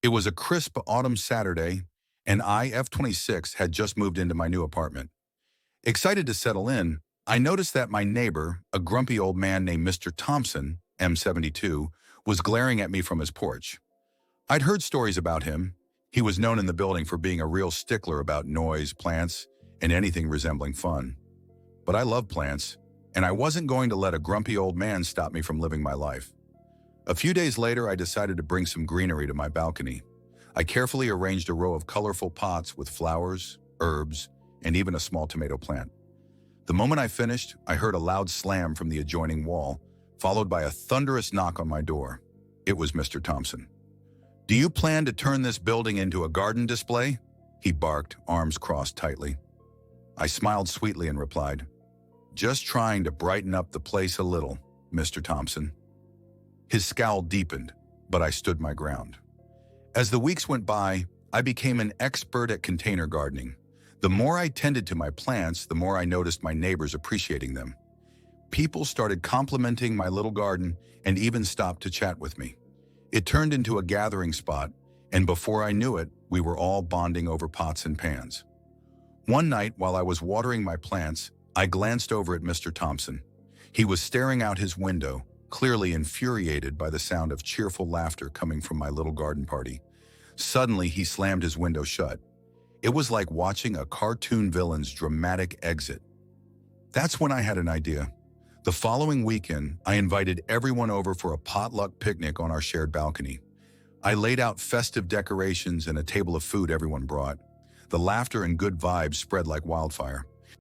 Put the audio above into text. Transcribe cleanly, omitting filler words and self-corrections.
It was a crisp autumn Saturday, and I, F26, had just moved into my new apartment. Excited to settle in, I noticed that my neighbor, a grumpy old man named Mr. Thompson, M72, was glaring at me from his porch. I'd heard stories about him. He was known in the building for being a real stickler about noise, plants, and anything resembling fun. But I love plants, and I wasn't going to let a grumpy old man stop me from living my life. A few days later, I decided to bring some greenery to my balcony. I carefully arranged a row of colorful pots with flowers, herbs, and even a small tomato plant. The moment I finished, I heard a loud slam from the adjoining wall, followed by a thunderous knock on my door. It was Mr. Thompson. "Do you plan to turn this building into a garden display?" he barked, arms crossed tightly. I smiled sweetly and replied, "Just trying to brighten up the place a little, Mr. Thompson." His scowl deepened, but I stood my ground. As the weeks went by, I became an expert at container gardening. The more I tended to my plants, the more I noticed my neighbors appreciating them. People started complimenting my little garden and even stopped to chat with me. It turned into a gathering spot, and before I knew it, we were all bonding over pots and pans. One night, while I was watering my plants, I glanced over at Mr. Thompson. He was staring out his window, clearly infuriated by the sound of cheerful laughter coming from my little garden party. Suddenly, he slammed his window shut. It was like watching a cartoon villain's dramatic exit. That's when I had an idea. The following weekend, I invited everyone over for a potluck picnic on our shared balcony. I laid out festive decorations and a table of food everyone brought. The laughter and good vibes spread like wildfire.